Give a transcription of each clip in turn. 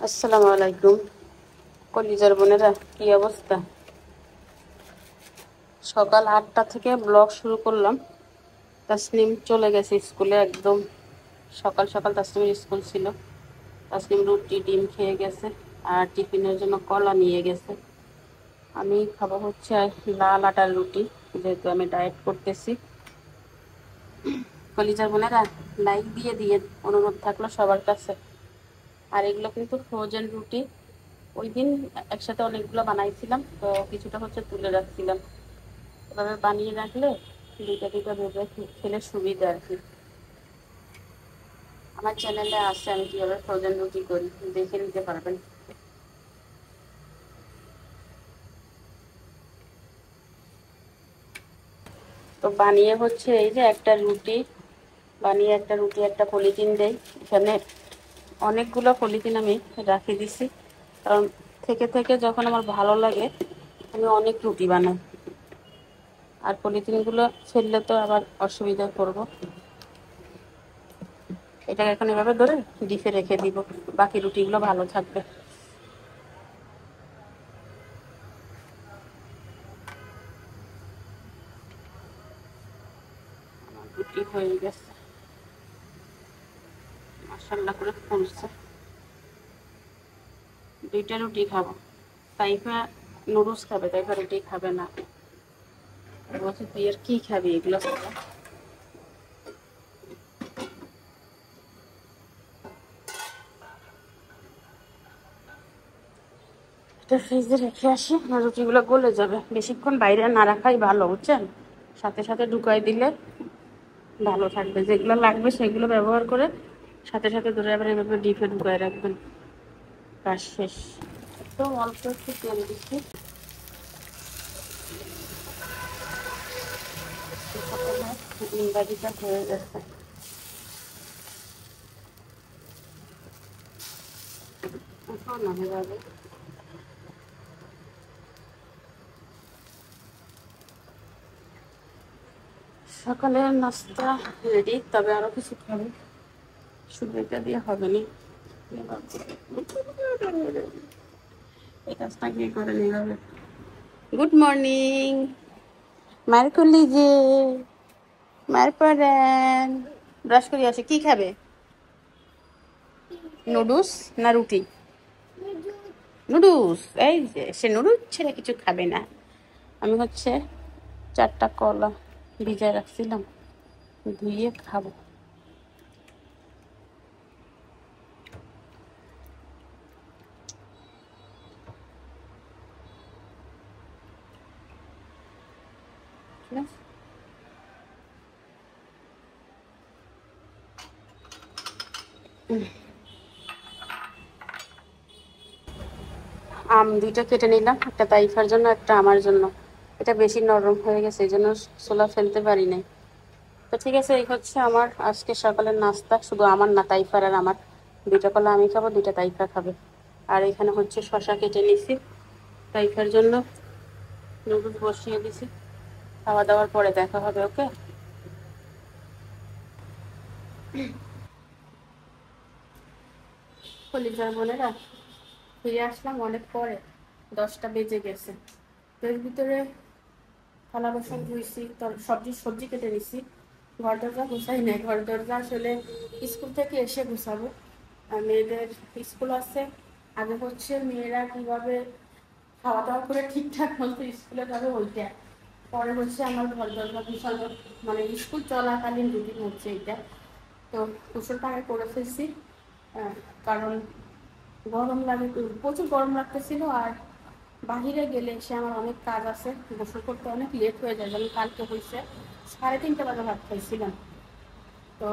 আসসালামু আলাইকুম কলিজার বোনেরা, কি অবস্থা? সকাল 8টা থেকে ব্লগ শুরু করলাম। তাসনিম চলে গেছে স্কুলে, একদম সকাল সকাল তাসনিমের স্কুল ছিল। তাসনিম রুটি ডিম খেয়ে গেছে আর টিফিনের জন্য কলা নিয়ে গেছে। আমি খাবো হচ্ছে লাল আটার রুটি, যেহেতু আমি ডায়েট করতেছি। কলিজার বোনেরা, লাইক দিয়ে দিয়ে অনুরোধ থাকলো সবার কাছে। আর এগুলো কিন্তু ফ্রোজেন রুটি, ওই দিন একসাথে অনেকগুলো বানাইছিলাম, তো কিছুটা হচ্ছে তুলে রাখছিলাম। এভাবে বানিয়ে রাখলে দুইটা দুইটা ভেবে খেলে সুবিধা আর কি। আমার চ্যানেলে আছে আমি কিভাবে ফ্রোজেন রুটি করি, দেখে নিতে পারবেন। তো বানিয়ে হচ্ছে এই যে একটা রুটি একটা পলিথিন দেই। এখানে অনেকগুলো পলিথিন আমি রাখি দিছি, কারণ থেকে থেকে যখন আমার ভালো লাগে আমি অনেক রুটি বানাই, আর পলিথিনগুলো ফেললে তো আবার অসুবিধা করব। এটাকে এখন এভাবে ধরে ডিপে রেখে দিব, বাকি রুটিগুলো ভালো থাকবে। আমার রুটি হয়ে গেছে, মাশাআল্লাহ করে ফুলছে। দুইটা রুটি খাবো। তাইফা নুডলস খাবে, তাইফা রুটি খাবে না। বলছে তুই আর কি খাবি এগুলো ছাড়া। এটা ফ্রিজে রেখে আসি, আর রুটিগুলো গলে যাবে। বেশিক্ষণ বাইরে না রাখাই ভালো, বুঝছেন? সাথে সাথে ঢুকাই দিলে ভালো থাকবে। যেগুলো লাগবে সেগুলো ব্যবহার করে সাথে সাথে ধরে আবার এভাবে ডিপে ঢুকাই রাখবেন। কাজ শেষ। তো অল্প একটু তেল দিচ্ছি। ডিম ভাজিটা হয়ে গেছে। এখন নামে যাবে। সকালের নাস্তা রেডি, তবে আরো কিছু খাবো, শুধু এটা দিয়ে হবে না। এই কাজটা কি করে নিবে? গুড মর্নিং মার করলি যে, মার পড়েন। ব্রাশ করে আসে, কি খাবে? নুডলস না রুটি? নুডলস। এই যে সে নুডলস ছেড়ে কিছু খাবে না। আমি হচ্ছে 4টা কলা ভিজায় রাখছিলাম, ধুয়ে খাবো। ঠিক আছে, আম দুইটা কেটে নিলাম, একটা তাইফার জন্য একটা আমার জন্য। এটা বেশি নরম হয়ে গেছে, এই জন্য ছোলা ফেলতে পারি নাই। তো ঠিক আছে, এই হচ্ছে আমার আজকে সকালের নাস্তা। শুধু আমার না, তাইফার আর আমার। দুইটা কলা আমি খাবো, দুইটা তাইফা খাবে। আর এখানে হচ্ছে শসা কেটে নিছি তাইফার জন্য। নুডলস বসিয়ে দিছি, খাওয়া দাওয়ার পরে দেখা হবে। ওকে। কলিজার বোনেরা, ফিরে আসলাম অনেক পরে, 10টা বেজে গেছে। তো এর ভিতরে থালা বাসন ধুইছি, সবজি কেটে নিছি। ঘর দরজা গুছাই নাই, ঘর দরজা আসলে স্কুল থেকে এসে গুছাবো। আর মেয়েদের স্কুল আছে, আগে হচ্ছে মেয়েরা কিভাবে খাওয়া দাওয়া করে ঠিকঠাক মতো স্কুলে যাবে ওইটা, পরে হচ্ছে আমার ঘর দরজা গুছানো, মানে স্কুল চলাকালীন রুটিন হচ্ছে এইটা। তো গোসলটা আগে করে ফেলছি, কারণ গরম লাগে, প্রচুর গরম লাগতেছিল। আর বাহিরে গেলে সে আমার অনেক কাজ আছে, গোসল করতে অনেক লেট হয়ে যায়। যেমন কালকে হয়েছে 3:30 বাজে ভাত খাইছিলাম। তো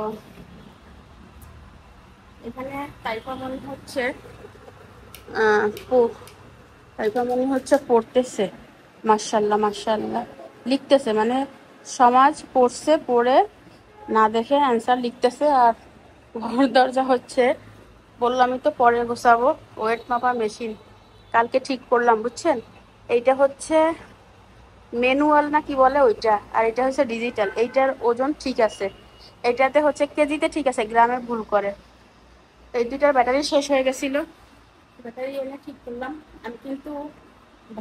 এখানে তাইফা মনে হচ্ছে তাইফা মনে হচ্ছে পড়তেছে। মাশাআল্লাহ মাশাআল্লাহ লিখতেছে, মানে সমাজ পড়ছে, পড়ে না দেখে অ্যান্সার লিখতেছে। আর ঘর দরজা হচ্ছে, বললামই তো পরে গোছাবো। ওয়েট মাপা মেশিন কালকে ঠিক করলাম, বুঝছেন? এইটা হচ্ছে ম্যানুয়াল না কি বলে ওইটা, আর এটা হচ্ছে ডিজিটাল। এইটার ওজন ঠিক আছে, এইটাতে হচ্ছে কেজিতে ঠিক আছে, গ্রামে ভুল করে। এই দুইটার ব্যাটারি শেষ হয়ে গেছিল, ব্যাটারি এনে ঠিক করলাম। আমি কিন্তু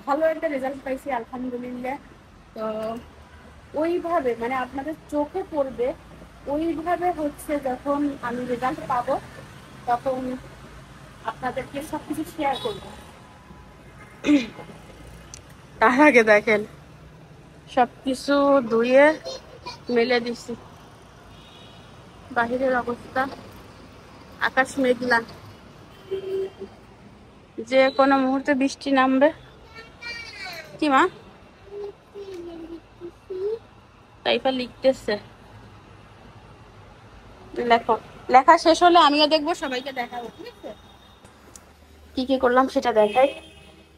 ভালো একটা রেজাল্ট পাইছি আলহামদুলিল্লাহ। তো ওইভাবে মানে আপনাদের চোখে পড়বে ওইভাবে হচ্ছে যখন আমি রেজাল্ট পাবো তখন আপনাদেরকে সবকিছু শেয়ার করবো। তার আগে দেখেন সবকিছু ধুয়ে মেলে দিছি, বাহিরের অবস্থা আকাশ মেঘলা, যে কোনো মুহূর্তে বৃষ্টি নামবে। কি মা তাইফা লিখতেছে, লেখো, লেখা শেষ হলে আমিও দেখবো, সবাইকে দেখাবো, ঠিক আছে? কি কি করলাম সেটা দেখাই।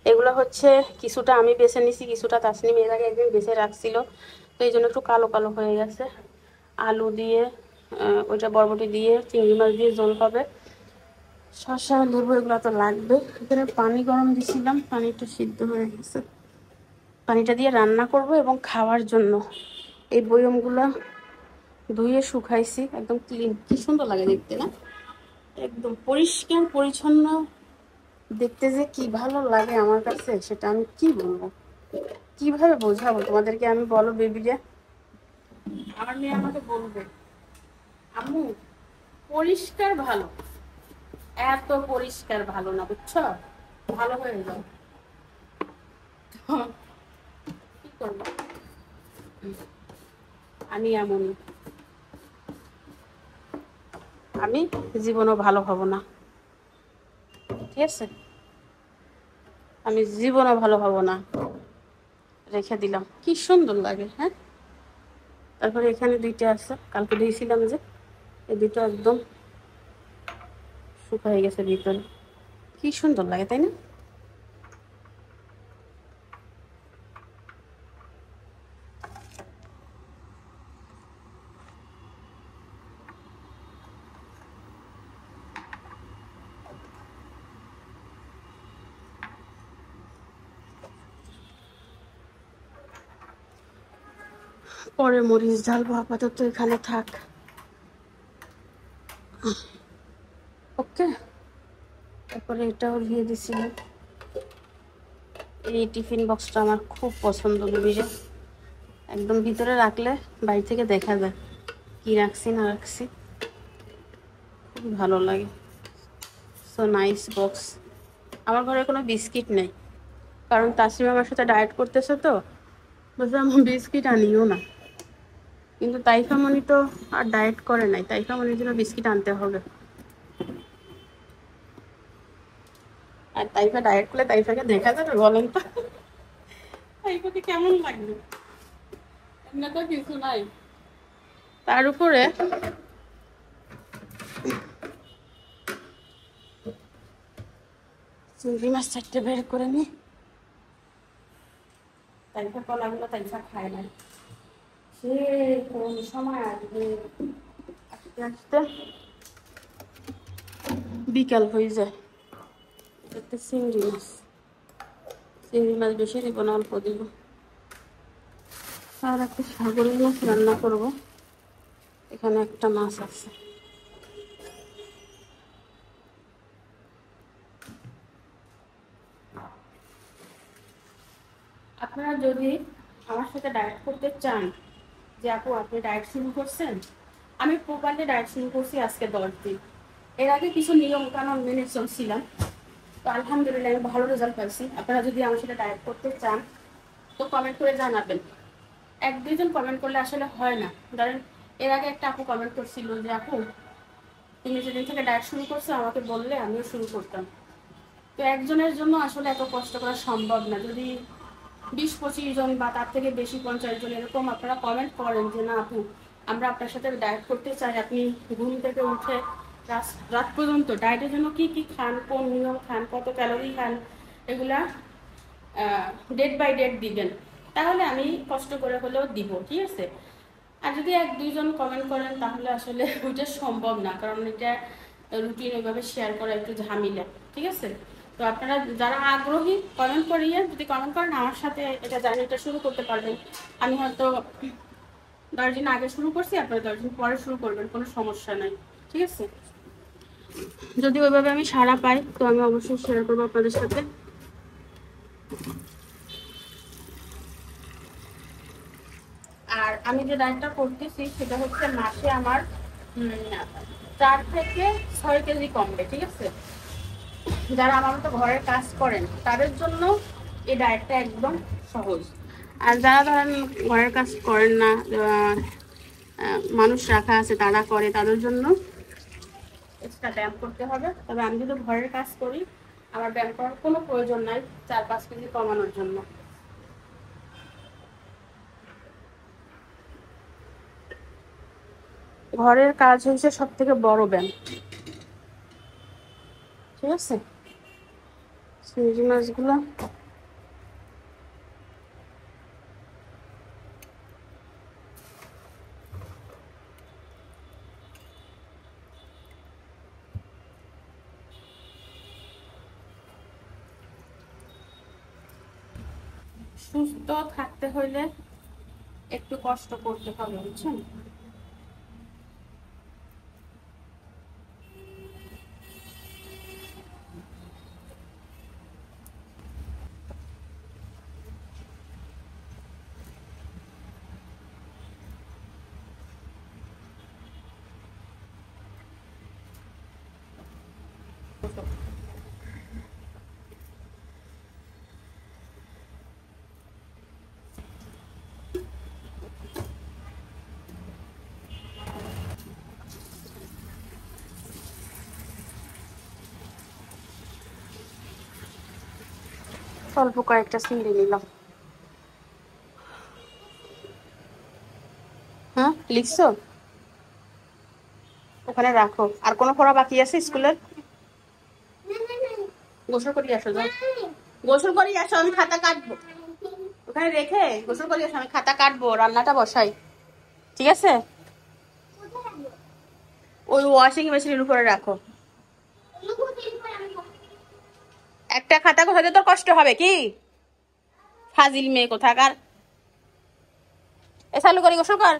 এগুলো হচ্ছে কিছুটা আমি বেছে নিছি, কিছুটা তাসনিম এর আগে একদিন বেছে রাখছিল, তো এই জন্য একটু কালো কালো হয়ে গেছে। আলু দিয়ে ওইটা বরবটি দিয়ে চিংড়ি মাছ দিয়ে ঝোল হবে, শসা লেবু এগুলো তো লাগবে। এখানে পানি গরম দিয়েছিলাম, পানিটা সিদ্ধ হয়ে গেছে, পানিটা দিয়ে রান্না করব এবং খাওয়ার জন্য। এই বয়মগুলো ধুয়ে শুকাইছি, একদম ক্লিন, কি সুন্দর লাগে দেখতে না? একদম পরিষ্কার পরিচ্ছন্ন দেখতে যে কি ভালো লাগে আমার কাছে সেটা আমি কি বলবো, কিভাবে বোঝাবো তোমাদেরকে আমি, বলো বেবিরা। আমার মেয়ে আমাকে বলবে আম্মু পরিষ্কার ভালো, এত পরিষ্কার ভালো না, বুঝছো? ভালো হয়ে যাও। কি করবো, আমি এমনই, আমি জীবনও ভালো হব না, ঠিক আছে? আমি জীবনও ভালো হব না। রেখে দিলাম, কি সুন্দর লাগে। হ্যাঁ, তারপরে এখানে দুইটা আছে, কালকে দিয়েছিলাম যে, এই দুটো একদম শুকায় গেছে ভিতরে, কি সুন্দর লাগে তাই না? পরে মরিচ ঢালবো, আপাতত এখানে থাক। ওকে, তারপরে এটাও দিয়ে দিছিল। এই টিফিন বক্সটা আমার খুব পছন্দ বেবিরে, একদম ভিতরে রাখলে বাইরে থেকে দেখা যায় কি রাখছি না রাখছি, খুবই ভালো লাগে। So nice box. আমার ঘরে কোনো বিস্কিট নেই, কারণ তাসরিম আমার সাথে ডায়েট করতেছে, তো বলছে আমি বিস্কিট আনিও না। কিন্তু তাইফা মনি তো আর ডায়েট করে নাই, তাইফা মনির জন্য বিস্কিট আনতে হবে। আর তাইফা ডায়েট করলে তাইফাকে দেখা যাবে বলেন তো? তাইফাকে কেমন লাগবে? এমনি তো কিছু নাই। তার উপরে চিংড়ি মাছ 4টে বের করে নি। তাইফা কলাগুলো তাইফা খায় না, সে কোন সময় আসবে, আস্তে আস্তে বিকাল হয়ে যায়। একটা চিংড়ি মাছ, চিংড়ি মাছ বেশি দিব না, অল্প দিব। আর একটা সাগরের মাছ রান্না করব, এখানে একটা মাছ আছে। আপনারা যদি আমার সাথে ডায়েট করতে চান, যে আপু আপনি ডায়েট শুরু করছেন, আমি প্রপারলি ডায়েট শুরু করছি আজকে 10 দিন। এর আগে কিছু নিয়ম কানুন মেনে চলছিলাম, তো আলহামদুলিল্লাহ আমি ভালো রেজাল্ট পাইছি। আপনারা যদি আমার সাথে ডায়েট করতে চান তো কমেন্ট করে জানাবেন। 1-2 জন কমেন্ট করলে আসলে হয় না। ধরেন এর আগে একটা আপু কমেন্ট করছিল যে আপু তুমি যেদিন থেকে ডায়েট শুরু করছো আমাকে বললে আমিও শুরু করতাম। তো একজনের জন্য আসলে এত কষ্ট করা সম্ভব না। যদি 20-25 জন বা তার থেকে বেশি 50 জন এরকম আপনারা কমেন্ট করেন যে না আপু আমরা আপনার সাথে ডায়েট করতে চাই, আপনি ঘুম থেকে উঠে রাত পর্যন্ত ডায়েটের জন্য কি কি খান, কোন নিয়ম খান, কত ক্যালোরি খান, এগুলা ডেট বাই ডেট দিবেন, তাহলে আমি কষ্ট করে হলেও দিব, ঠিক আছে? আর যদি 1-2 জন কমেন্ট করেন তাহলে আসলে ওইটা সম্ভব না, কারণ এটা রুটিন ওইভাবে শেয়ার করা একটু ঝামেলা, ঠিক আছে? তো আপনারা যারা আগ্রহী কমেন্ট করিয়ে যদি কমেন্ট করেন আমার সাথে এটা জার্নিটা শুরু করতে পারবেন। আমি হয়তো 10 দিন আগে শুরু করছি, আপনারা 10 দিন পরে শুরু করবেন, কোনো সমস্যা নাই, ঠিক আছে? যদি ওইভাবে আমি সাড়া পাই তো আমি অবশ্যই শেয়ার করবো আপনাদের সাথে। আর আমি যে ডায়েটটা করতেছি সেটা হচ্ছে মাসে আমার 4 থেকে 6 কেজি কমবে, ঠিক আছে? যারা আমার মতো ঘরের কাজ করেন তাদের জন্য এই ডায়েটটা একদম সহজ। আর যারা ধরেন ঘরের কাজ করেন না, মানুষ রাখা আছে তারা করে, তাদের জন্য এক্সট্রা ব্যায়াম করতে হবে। তবে আমি যদি ঘরের কাজ করি আমার ব্যায়াম করার কোনো প্রয়োজন নাই 4-5 কেজি কমানোর জন্য। ঘরের কাজ হচ্ছে সব থেকে বড় ব্যায়াম, ঠিক আছে? চিংড়ি মাছগুলো সুস্থ থাকতে হইলে একটু কষ্ট করতে হবে, বুঝছেন? অল্প কয়েকটা চিংড়ি নিলাম। হ্যাঁ, লিখছো? ওখানে রাখো। আর কোনো পড়া বাকি আছে স্কুলের? গোসল করিয়ে আসো, যাও গোসল করিয়ে আসো, আমি খাতা কাটবো। ওখানে রেখে গোসল করিয়ে আসো, আমি খাতা কাটবো, রান্নাটা বসাই, ঠিক আছে? ওই ওয়াশিং মেশিনের উপরে রাখো। একটা খাতা কোথাতে তোর কষ্ট হবে কি? ফাজিল মেয়ে কোথাকার। এ চালু করি, গোসল কর।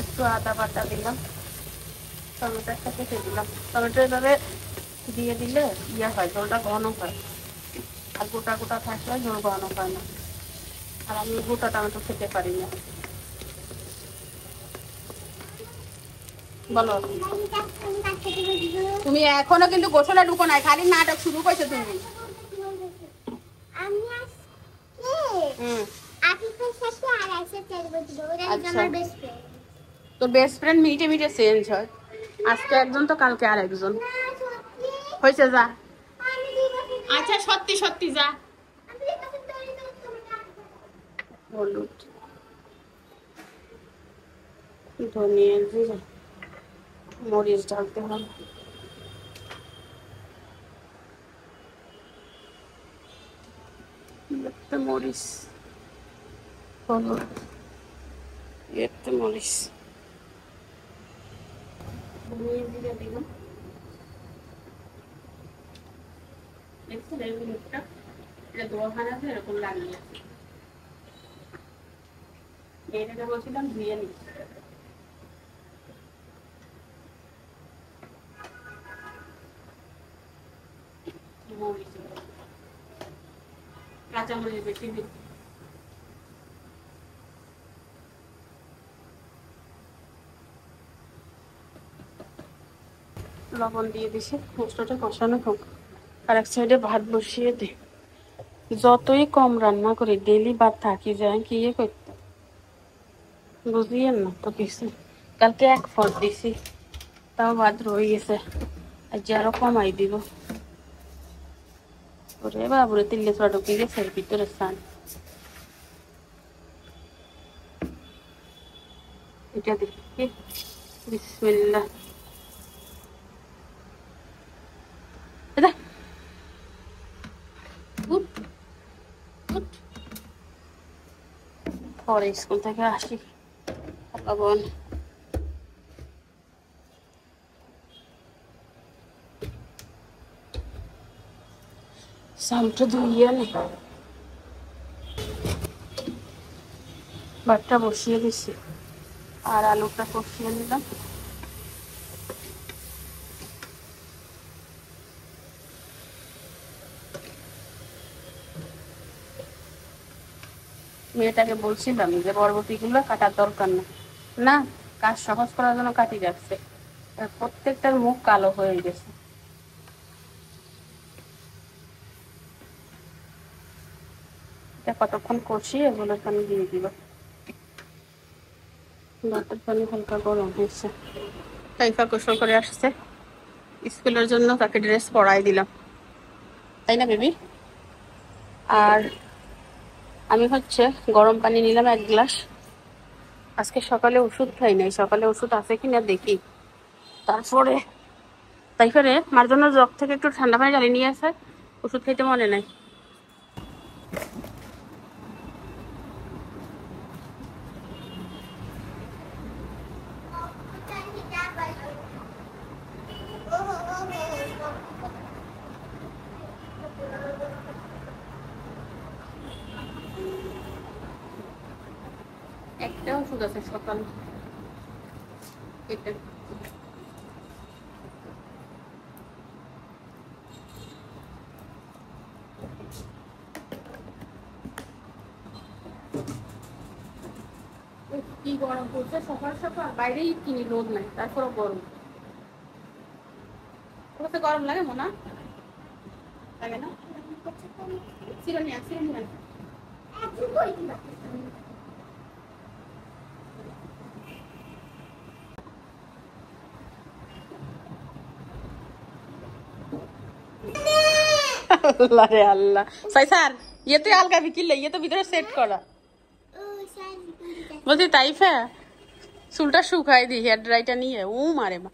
একটু আদা বাটা দিলাম, টমেটো একটা কেটে দিলাম। টমেটো এভাবে দিয়ে দিলে ইয়ে হয়, ঝোলটা ঘন হয়। আর গোটা গোটা থাকলে ঝোল ঘন হয় না। আর আমি গোটা টমেটো খেতে পারি না। বলো, তুমি এখনো কিন্তু গোসলে ঢুকো নাই, খালি নাটক শুরু করছো তুমি। তো বেস্ট ফ্রেন্ড মিটে মিটে চেঞ্জ হয়, আজকে একজন তো কালকে আর একজন হয়েছে। যা, আচ্ছা সত্যি সত্যি যা। হলুদ, ধনিয়া জিরা, মরিচ ঢালতে হবে। একটা মরিচ, হলুদ, একটা মরিচ, ধনিয়া জিরা দিলাম। দেখছেন এই মুখটা, এটা দোয়াখানাতে এরকম লাগিয়ে এটাকে বলছিলাম ধুয়ে নিচ্ছি। কাঁচামরিচ বেশি দিই। লবণ দিয়ে দিছি, মশলাটা কষানো হোক। আর এক সাইডে ভাত বসিয়ে দিই। যতই কম রান্না করি ডেলি ভাত থাকি যায়, কি করতে বুঝিয়েন না তো কিছু। কালকে 1 ফট দিছি, তাও ভাত রয়ে গেছে, আজ আরো কমাই দিব। ওরে বাবুরে, তিল্লে ছোড়া ঢুকে গেছে এর ভিতরে স্থান। এটা দেখি, বিসমিল্লাহ। পরে স্কুল থেকে আসি লবণ, চাউলটা ধুইয়া নে, ভাতটা বসিয়ে দিছি আর আলুটা কষিয়ে নিলাম। মেয়েটাকে বলছিলাম যে বরবটিগুলো কাটার দরকার না, না কাজ সহজ করার জন্য কাটি যাচ্ছে, প্রত্যেকটার মুখ কালো হয়ে গেছে। এটা কতক্ষণ কষিয়ে এগুলোর পানি দিয়ে দিব। ভাতের পানি হালকা গরম হয়েছে। তাইফা গোসল করে আসছে স্কুলের জন্য, তাকে ড্রেস পরাই দিলাম, তাই না বেবি? আর আমি হচ্ছে গরম পানি নিলাম 1 গ্লাস। আজকে সকালে ওষুধ খাই নাই, সকালে ওষুধ আছে কিনা দেখি। তারপরে তাইফারে মার জন্য জগ থেকে একটু ঠান্ডা পানি জ্বালিয়ে নিয়ে আসে, ওষুধ খাইতে মনে নাই। একটা ওষুধ আছে সকাল, এটা কি গরম পড়ছে সকাল সকাল, বাইরেই কিনি রোদ নাই, তারপরও গরম। ওটাতে গরম লাগে মনে লাগে না? সিরোনিয়া সিরোনিয়া আল্লাহ রে আল্লাহ। সাইসার ये तो हल्का विकिल ये तो ভিতরে সেট করা। বলছি তাইফা চুলটা শুকাই দি, হেয়ার ড্রাইটা নিয়ে। ও মারে মা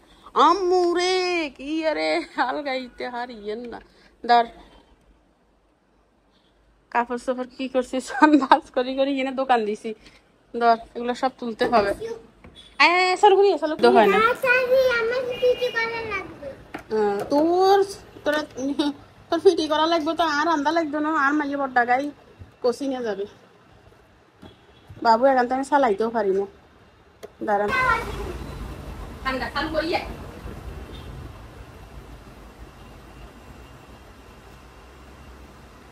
আম্মু রে, কি আরে হালকাইতে হারিয়েন না। ধর কাপড় সাপড় কি করছি ভাজ করি করি এনে দোকান দিছি, ধর এগুলো সব তুলতে হবে। সরগুলি তো হয় না তোর, তোরা তোর ফিটি করা লাগবে তো, আর আন্দা লাগবে না, আর মাইয়ে বড় ডাগাই কষি নিয়ে যাবে। বাবু এখান থেকে আমি চালাইতেও পারি না, দাঁড়ান ঠান্ডা খান করিয়ে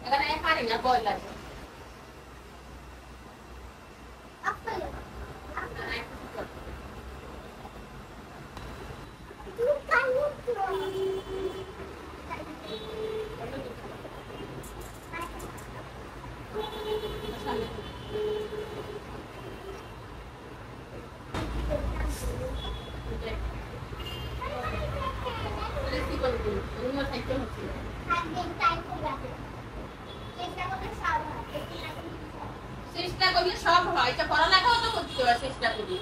এখানে পারি না, ভয় লাগে। চেষ্টা করলে সব হয়, এটা পড়ালেখাও তো করতে হবে চেষ্টা করি।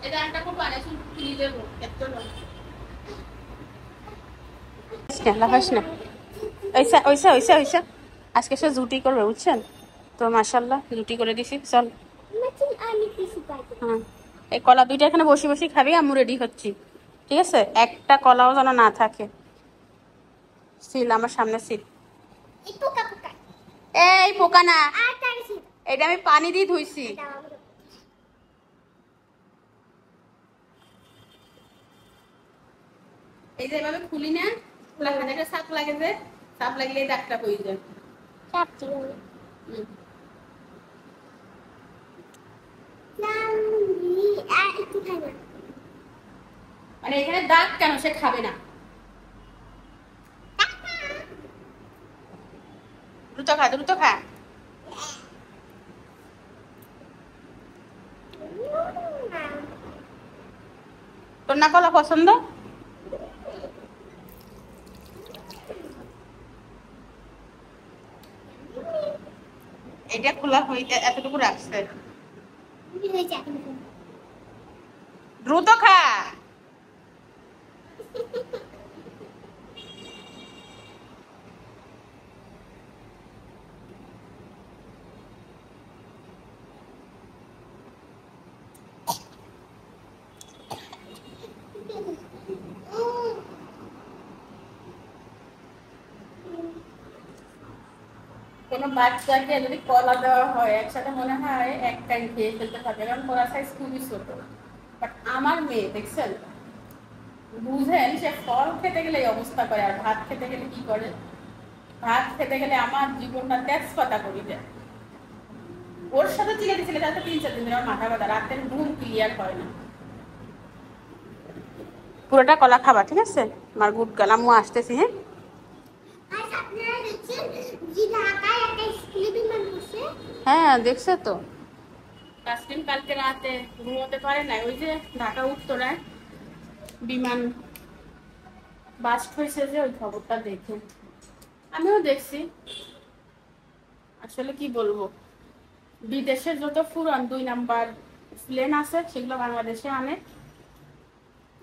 এটা একটা খুব আনে শুন কিনে দেব এত না লাগাস না। ওইসা ওইসা ওইসা ওইসা আজকে সে জুটি করবে বুঝছেন তো, মাশাআল্লাহ জুটি করে দিছি। চল হ্যাঁ, এই কলা দুইটা এখানে বসে বসে খাবি, আমি রেডি হচ্ছি, ঠিক আছে? একটা কলাও যেন না থাকে। সিল আমার সামনে সিল। এই পোকা না, এটা আমি পানি দিয়ে ধুইছি। এই যে এভাবে খুলি না, খোলা খানে একটা সাপ লাগে, যে সাপ লাগলে এই দাগটা পড়ে যায়। মানে এখানে দাগ কেন, সে খাবে না। দ্রুত খা দ্রুত খা। তোর না কলা পছন্দ? এটা খোলা হইতে এতটুকু রাখছে, দ্রুত খা। কোনো বাচ্চাকে যদি কলা দেওয়া হয় একসাথে মনে হয় এক টাইম খেয়ে ফেলতে পারবে, কারণ কলা সাইজ খুবই ছোট। বাট আমার মেয়ে দেখছেন, বুঝেন, সে ফল খেতে গেলে এই অবস্থা করে, আর ভাত খেতে গেলে কি করে? ভাত খেতে গেলে আমার জীবনটা তেজপাতা করে দেয়। ওর সাথে চিলেতে চিলেতে তাতে 3-4 দিন আমার মাথা ব্যথা, রাতের ঘুম ক্লিয়ার হয় না। পুরোটা কলা খাবা, ঠিক আছে? আমার গুড গাল, আম্মু আসতেছি। হ্যাঁ হ্যাঁ দেখছে তো, তাসলিম কালকে রাতে ঘুমোতে পারে না, ওই যে ঢাকা উত্তরায় বিমান বাস্ট হয়েছে যে, ওই খবরটা দেখে আমিও দেখছি। আসলে কি বলবো, বিদেশের যত পুরান 2 নাম্বার প্লেন আছে সেগুলো বাংলাদেশে আনে,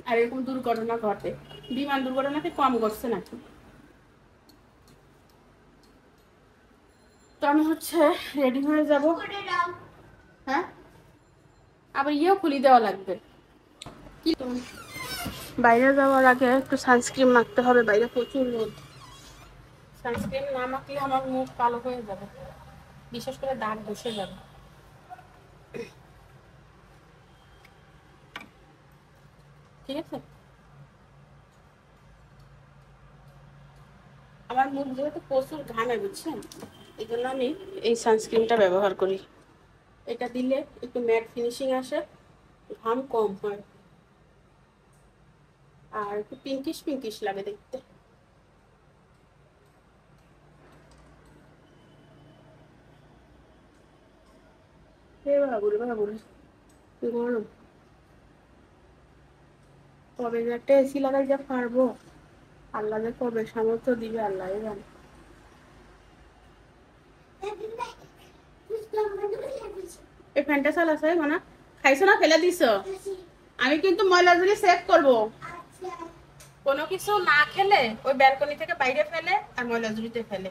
আর এরকম দুর্ঘটনা ঘটে। বিমান দুর্ঘটনাকে কম ঘটছে নাকি? তো আমি হচ্ছে রেডি হয়ে যাব। হ্যাঁ আবার ইয়েও খুলি দেওয়া লাগবে। কি বাইরে যাওয়ার আগে একটু সানস্ক্রিন মাখতে হবে, বাইরে প্রচুর রোদ। সানস্ক্রিন না মাখলে আমার মুখ কালো হয়ে যাবে, বিশেষ করে দাগ বসে যাবে। ঠিক আছে, আমার মুখ যেহেতু প্রচুর ঘামে বুঝছেন, এই জন্য আমি এই সানস্ক্রিনটা ব্যবহার করি। এটা দিলে একটু ম্যাট ফিনিশিং আসে, ঘাম কম হয়, আর একটু পিঙ্কিশ পিঙ্কিশ লাগে দেখতে। গরম, কবে যে একটা এসি লাগাই যা পারবো, আল্লাহ যে কবে সামর্থ্য দিবে আল্লাহ জানে। এই ফ্যানটা চালাছে মানে খাইছো না ফেলে দিছো? আমি কিন্তু ময়লাগুলি সেভ করব, কোনো কিছু না খেলে ওই ব্যালকনি থেকে বাইরে ফেলে আর ময়লা ঝুড়িতে ফেলে।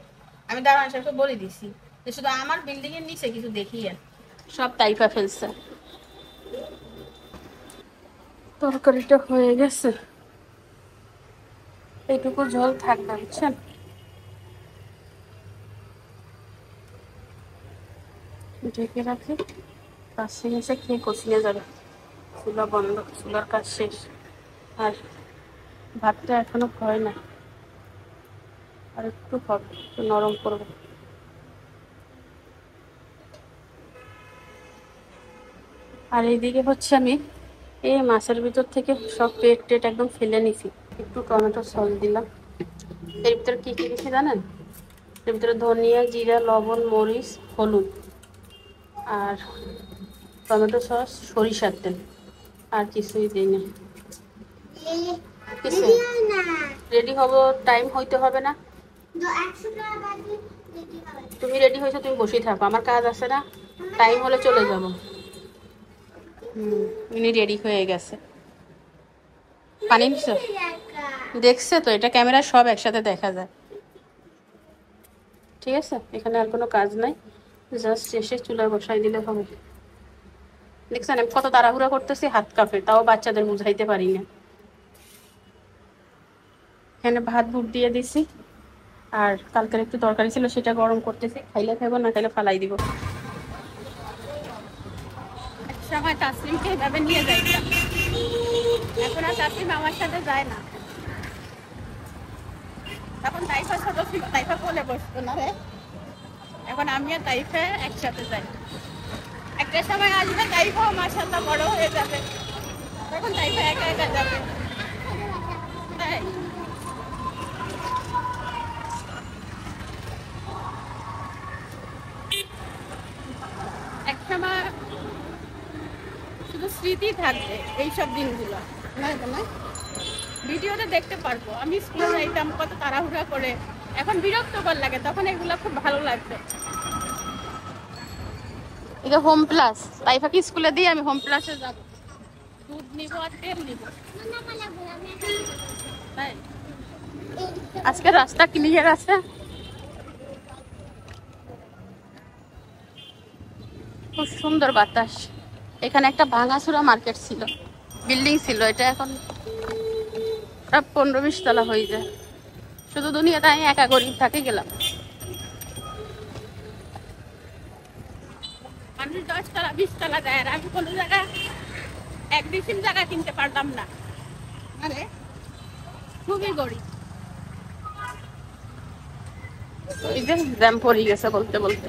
আমি দাঁড়ান সাহেবকে বলে দিছি যে শুধু আমার বিল্ডিং এর নিচে কিছু দেখিয়ে সব টাইপা ফেলছে। তরকারিটা হয়ে গেছে, এইটুকু ঝোল থাকবে বুঝছেন। ঢেকে রাখি, কাছে এসে খেয়ে কষিয়ে যাবে। চুলা বন্ধ, চুলার কাজ শেষ, আর ভাতটা এখনো হয় না, আর একটু হবে, একটু নরম করবো। আর এইদিকে হচ্ছে আমি এই মাছের ভিতর থেকে সব পেট টেট একদম ফেলে নিছি। একটু টমেটো সস দিলাম। এর ভিতরে কি কি দিছি জানেন? এর ভিতরে ধনিয়া, জিরা, লবণ, মরিচ, হলুদ, আর টমেটো সস, সরিষার তেল, আর কিছুই দিই না। রেডি হব, টাইম হইতে হবে না। তুমি রেডি হয়েছো, তুমি বসেই থাকো, আমার কাজ আছে না, টাইম হলে চলে যাব। উনি রেডি হয়ে গেছে। পানি নিছো? দেখছে তো, এটা ক্যামেরা সব একসাথে দেখা যায়। ঠিক আছে, এখানে আর কোনো কাজ নাই, জাস্ট এসে চুলা বসাই দিলে হবে। দেখছেন আমি কত তাড়াহুড়া করতেছি, হাত কাঁপে, তাও বাচ্চাদের বুঝাইতে পারি না। এখানে ভাত বুট দিয়ে দিছি, আর কালকের একটু তরকারি ছিল সেটা গরম করতেছি, খাইলে খাইবো, না খাইলে ফালাই দিব। এক সময় তাসলিমকে এভাবে নিয়ে যাইতাম, এখন আর তাসলিম আমার সাথে যায় না। তখন তাইফা ছোট ছিল, তাইফা কোলে বসতো না রে, এখন আমি আর তাইফা একসাথে যাই। একটা সময় আসবে তাইফাও মাশাআল্লাহ বড় হয়ে যাবে, তখন তাইফা একা একা যাবে। তাই এক সময় শুধু স্মৃতি থাকবে এইসব দিনগুলো, না ভিডিওতে দেখতে পারবো। আমি স্কুলে যাইতাম কত তাড়াহুড়া করে, এখন বিরক্তকর লাগে, তখন এগুলো খুব ভালো লাগবে। এটা হোম প্লাস, তাইফাকে স্কুলে দিয়ে আমি হোম প্লাসে যাব, দুধ নিব আর তেল নিব। তাই আজকে রাস্তা ক্লিয়ার আছে, খুব সুন্দর বাতাস। এখানে একটা ভাঙাচুরা মার্কেট ছিল, বিল্ডিং ছিল, এটা এখন 15-20 তলা হয়ে যায়। শুধু দুনিয়াতে আমি একা গরিব থাকি গেলাম। মানুষ 10 টাকা 20 টাকা দেয়, আর আমি কোনো জায়গায় এক ডিসিম জায়গা কিনতে পারলাম না, মানে খুবই গরিব। এই যে জ্যাম পড়ে গেছে বলতে বলতে।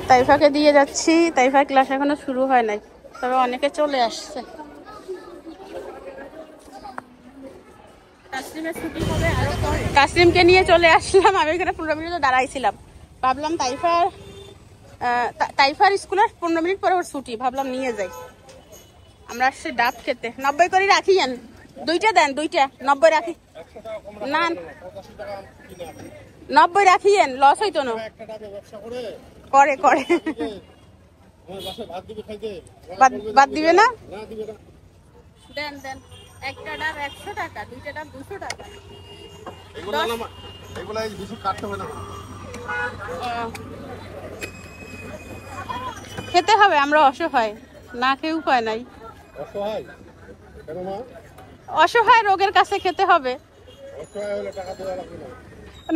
তাইফাকে দিয়ে যাচ্ছি, তাইফার ক্লাস এখনো শুরু হয় নাই, তবে অনেকে চলে আসছে। তাসলিমকে নিয়ে চলে আসলাম, আমি এখানে 15 মিনিট দাঁড়াইছিলাম, ভাবলাম তাইফার স্কুলের 15 মিনিট পরে ওর ছুটি, ভাবলাম নিয়ে যাই। আমরা আসছি ডাব খেতে। 90 করে রাখিয়েন, দুইটা দেন, দুইটা 90 রাখি না, 90 রাখিয়েন, লস হইতো না। করে করে বাদ দিবে না, দেন দেন। একটা ডাব 100 টাকা, দুইটা ডাব 200 টাকা। খেতে হবে, আমরা অসহায়, না খেয়ে উপায় নাই। অসহায় রোগের কাছে খেতে হবে।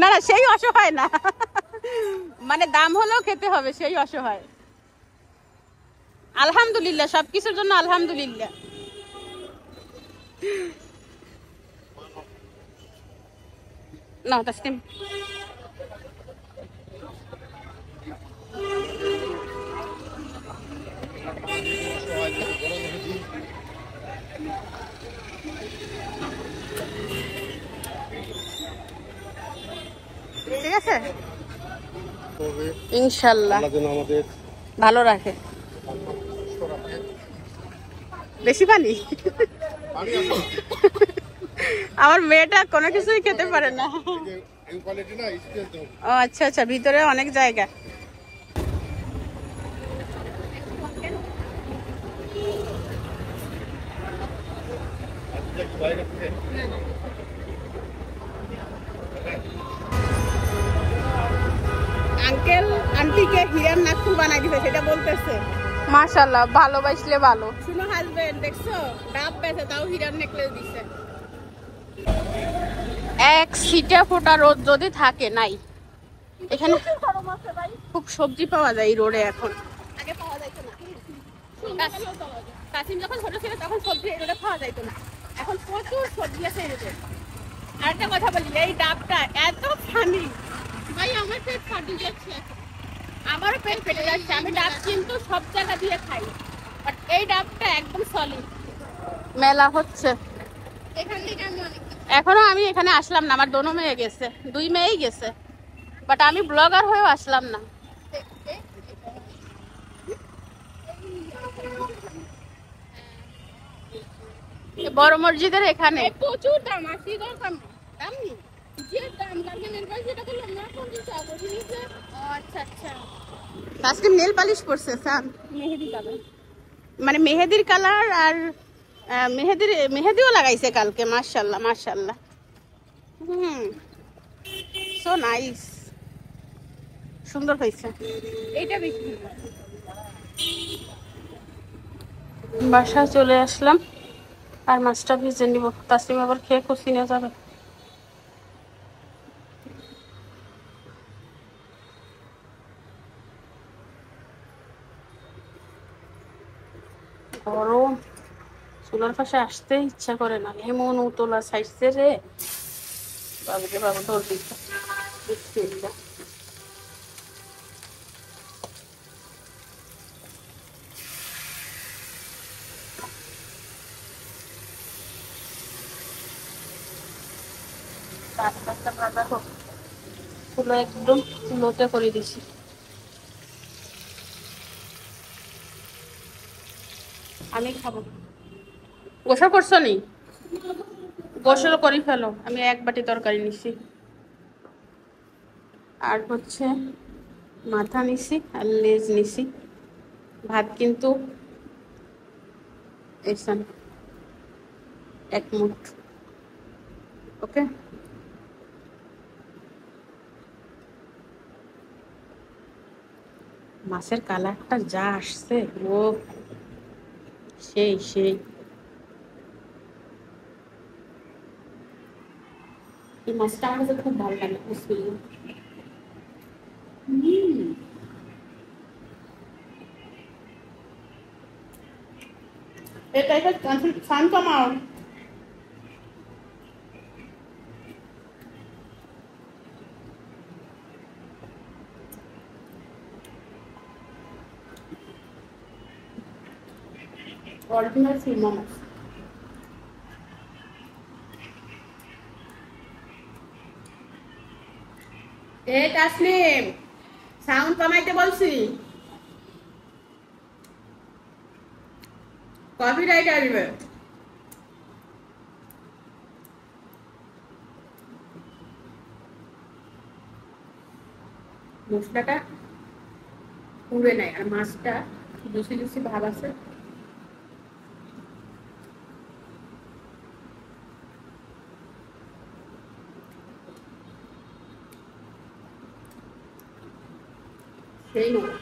না না, সেই অসহায় না, মানে দাম হলেও খেতে হবে, সেই অসহায়। আলহামদুলিল্লাহ, সবকিছুর জন্য আলহামদুলিল্লাহ। না তাসলিম, ঠিক আছে, ইনশাল্লাহ ভালো রাখে। বেশি পানি, আমার মেয়েটা কোনো কিছুই খেতে পারে না। ও আচ্ছা আচ্ছা, ভিতরে অনেক জায়গা। আঙ্কেল আন্টিকে হীরার নাকফুল বানাই দিছে, সেটা বলতেছে। মাশাআল্লাহ, ভালোবাসলে ভালো। শুনো হাজবেন্ড, দেখছো ডাব বেচে তাও হীরার নেকলেস দিছে। এক সিটা ফোটা রোদ যদি থাকে নাই এখানে, খুব সবজি পাওয়া যায় এই রোডে এখন, আগে পাওয়া যাইতো না। কাসিম যখন ছোট ছিল তখন সবজি এই রোডে পাওয়া যাইতো না, এখন প্রচুর সবজি আছে এই রোডে। আরেকটা কথা বলি, এই ডাবটা এত ফানি ভাই, আমার পেট ফাটি যাচ্ছে, আমারও পেট ফেটে যাচ্ছে। আমি ডাব কিন্তু সব জায়গা দিয়ে খাই, বাট এই ডাবটা একদম সলিড। মেলা হচ্ছে এখান থেকে, এখনো আমি এখানে আসলাম না, আমার দোনো মেয়ে গেছে, 2 মেয়েই গেছে, বাট আমি ব্লগার হয়েও আসলাম না। বড় মসজিদের এখানে প্রচুর দাম, 80 দাম নেই, যে দাম লাগে নেল পালিশ, এটা করলাম না 50 টাকা নিচে। ও আচ্ছা আচ্ছা, তাসলিম নেল পালিশ করছে স্যার, মেহেদি কালার, মানে মেহেদির কালার, আর মেহেদিও লাগাইছে কালকে। মাশাআল্লাহ মাশাআল্লাহ, সো নাইস, সুন্দর হয়েছে। এইটা বেশি। বাসায় চলে আসলাম, আর মাছটা ভেজে নিব, তাসলিম আবার খেয়ে কুচিনে যাবে। গরম, চুলার পাশে আসতে ইচ্ছা করে না, এমন উতলা ছাইছে রে, বাবুকে বাবু তোর দিচ্ছে। চুলো একদম লোতে করে দিছি। আমি খাবো। গোসল করছো নি? গোসল করে ফেলো, আমি 1 বাটি তরকারি নিছি, আর হচ্ছে মাথা নিছি আর লেজ নিছি। ভাত কিন্তু 1 মুঠ, ওকে। মাছের কালারটা যা আসছে, ও সেই সেই এই মাছটা আমার কাছে খুব ভালো লাগে। এটা এটা শান্ত মাও। অরিজিনাল সিমা মাছ। এ তাসলিম, সাউন্ড কমাইতে বলছি। কপিরাইট আসবে। মশলাটা পুড়ে নাই, আর মাছটা লুচি লুচি ভাব আছে। সেই মজা।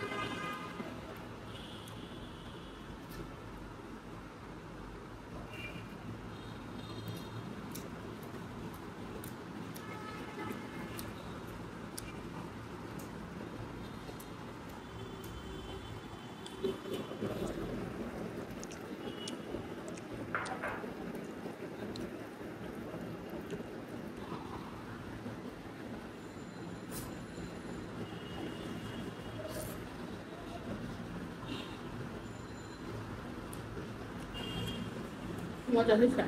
মজা হয়েছে।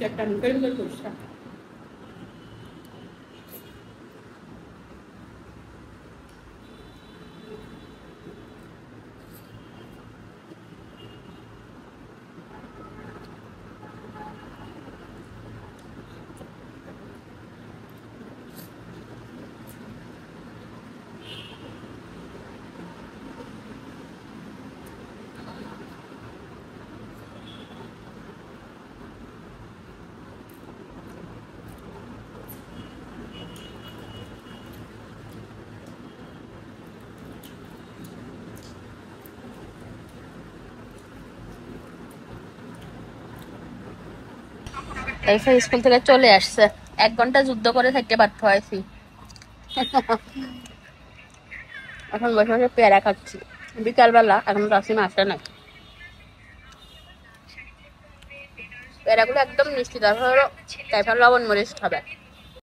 একটা মুখের ভিতর পরিষ্কার। তাইফা স্কুল থেকে চলে আসছে, 1 ঘন্টা যুদ্ধ করে থাকতে বাধ্য হয়েছি। এখন বসে বসে পেয়ারা খাচ্ছি। বিকালবেলা এখন তাসলিমা আসে না। পেয়ারাগুলো একদম মিষ্টি, তারপর তাইফা লবণ মরিচ খাবে।